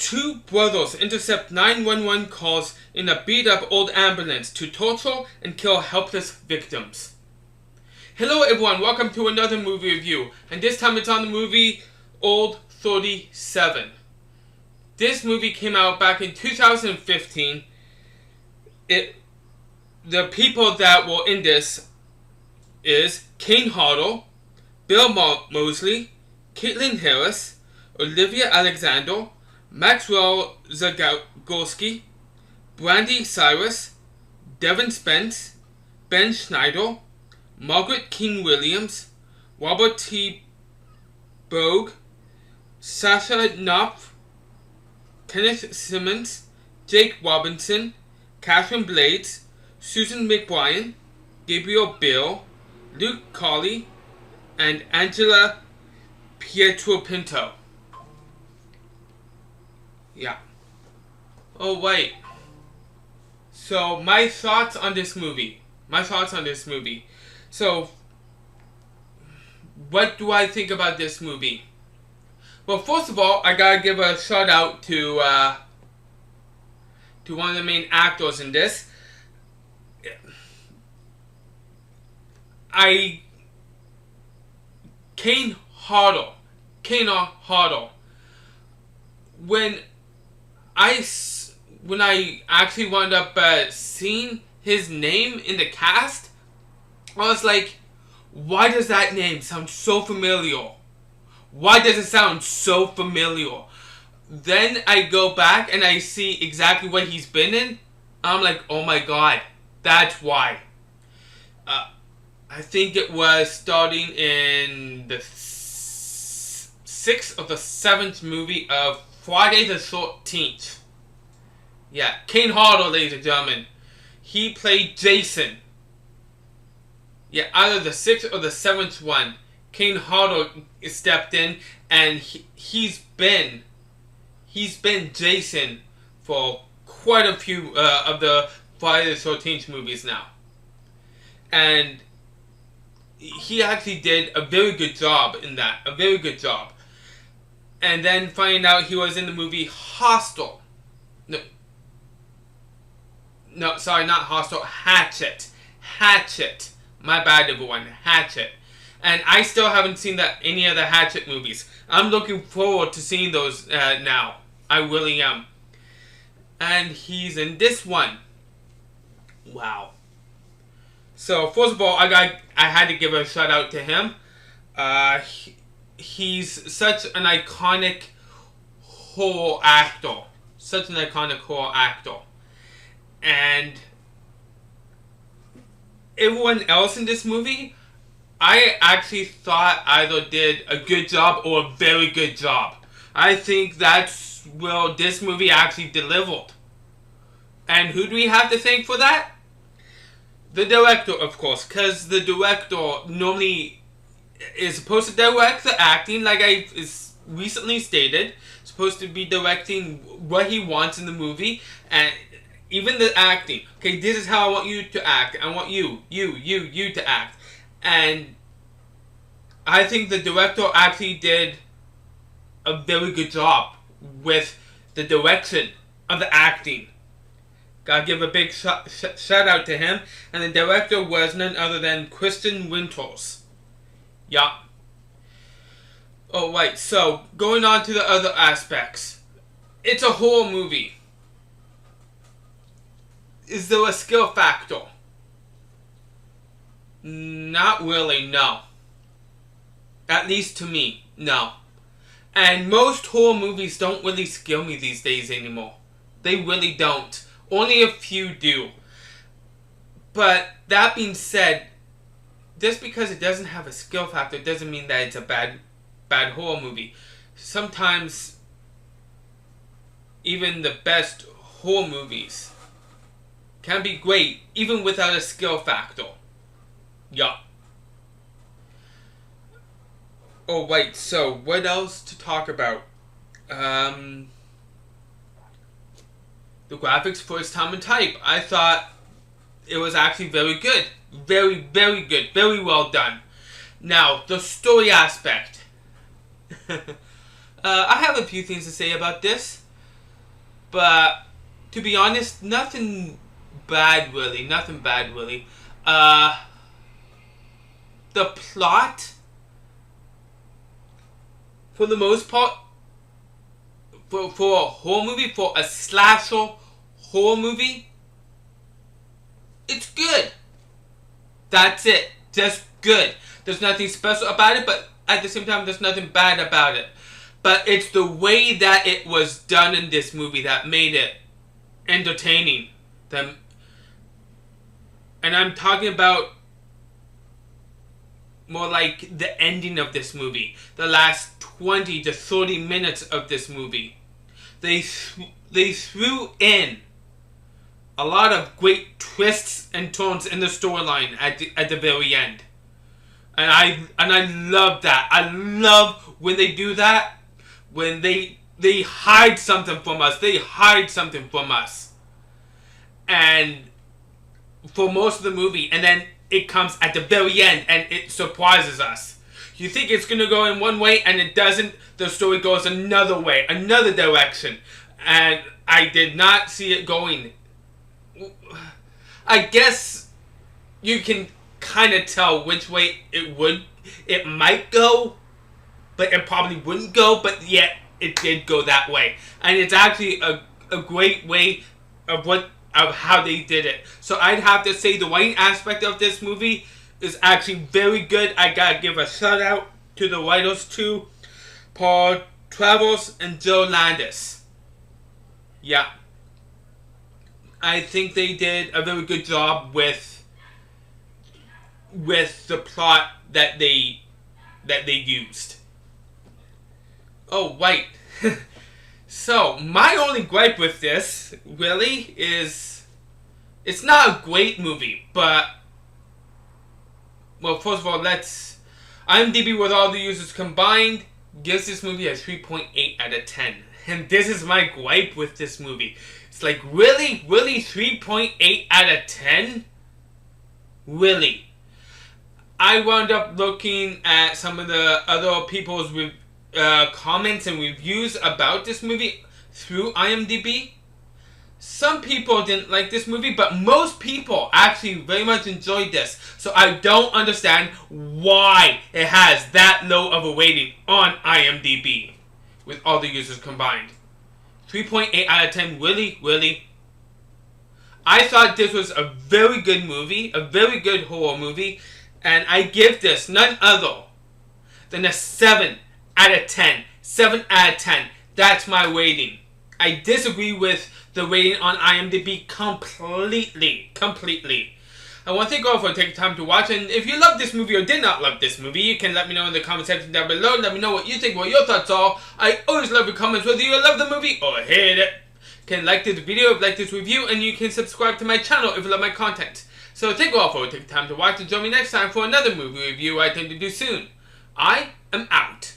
Two brothers intercept 911 calls in a beat-up old ambulance to torture and kill helpless victims. Hello everyone, welcome to another movie review, and this time it's on the movie Old 37. This movie came out back in 2015. The people that were in this is Kane Hodder, Bill Moseley, Caitlin Harris, Olivia Alexander, Maxwell Zagorski, Brandy Cyrus, Devin Spence, Ben Schneider, Margaret King Williams, Robert T. Bogue, Sasha Knopf, Kenneth Simmons, Jake Robinson, Catherine Blades, Susan McBrien, Gabriel Bill, Luke Colley, and Angela Pietropinto. Yeah. Oh, wait. So, my thoughts on this movie. So, what do I think about this movie? Well, first of all, I gotta give a shout out to one of the main actors in this. Kane Hodder. When I actually wound up seeing his name in the cast, I was like, why does that name sound so familiar? Why does it sound so familiar? Then I go back and I see exactly what he's been in. I'm like, oh my god, that's why. I think it was starting in the 6th or the 7th movie of Friday the 13th. Yeah, Kane Hodder, ladies and gentlemen. He played Jason. Yeah, either the 6th or the 7th one. Kane Hodder stepped in, and he's been Jason for quite a few of the Friday the 13th movies now. And he actually did a very good job in that. A very good job. And then finding out he was in the movie Hostel. No, sorry, not Hostel. Hatchet. My bad, everyone. Hatchet. And I still haven't seen any of the Hatchet movies. I'm looking forward to seeing those now. I really am. And he's in this one. Wow. So, first of all, I had to give a shout out to him. He's such an iconic horror actor. And everyone else in this movie, I actually thought either did a good job or a very good job. I think that's where this movie actually delivered. And who do we have to thank for that? The director, of course, because the director normally is supposed to direct the acting, like I recently stated. Supposed to be directing what he wants in the movie, and even the acting. Okay, this is how I want you to act. I want you to act. And I think the director actually did a very good job with the direction of the acting. Gotta give a big shout out to him. And the director was none other than Kristen Winters. Yeah. Alright, so going on to the other aspects. It's a horror movie. Is there a skill factor? Not really, no. At least to me, no. And most horror movies don't really scare me these days anymore. They really don't. Only a few do. But that being said, just because it doesn't have a skill factor doesn't mean that it's a bad horror movie. Sometimes even the best horror movies can be great even without a skill factor. Yeah. Oh wait, so what else to talk about? The graphics, first time in type. I thought it was actually very good. Very, very good. Very well done. Now, the story aspect. I have a few things to say about this. But to be honest, nothing bad really. Nothing bad really. The plot, for the most part, for a horror movie, for a slasher horror movie, it's good. That's it. Just good. There's nothing special about it, but at the same time, there's nothing bad about it. But it's the way that it was done in this movie that made it entertaining. And I'm talking about more like the ending of this movie. The last 20 to 30 minutes of this movie. They threw in a lot of great twists and turns in the storyline at the very end. And I love that. I love when they do that. When they hide something from us. They hide something from us. And for most of the movie, and then it comes at the very end and it surprises us. You think it's going to go in one way and it doesn't. The story goes another way, another direction. And I did not see it going. I guess you can kind of tell which way it might go, but it probably wouldn't go, but yet it did go that way. And it's actually a great way of how they did it. So I'd have to say the writing aspect of this movie is actually very good. I gotta give a shout out to the writers too, Paul Travers and Joe Landis. Yeah, I think they did a very good job with the plot that they used. Oh, right. So, my only gripe with this, really, is it's not a great movie, but, well, first of all, IMDb with all the users combined gives this movie a 3.8 out of 10. And this is my gripe with this movie. It's like, really? Really? 3.8 out of 10? Really? I wound up looking at some of the other people's comments and reviews about this movie through IMDb. Some people didn't like this movie, but most people actually very much enjoyed this. So I don't understand why it has that low of a rating on IMDb with all the users combined. 3.8 out of 10, really? Really? I thought this was a very good movie, a very good horror movie, and I give this none other than a 7 out of 10. 7 out of 10. That's my rating. I disagree with the rating on IMDb completely. I want to thank you all for taking time to watch, and if you love this movie or did not love this movie, you can let me know in the comment section down below. Let me know what you think, what your thoughts are. I always love your comments, whether you love the movie or hate it. You can like this video, like this review, and you can subscribe to my channel if you love my content. So thank you all for taking time to watch, and join me next time for another movie review I intend to do soon. I am out.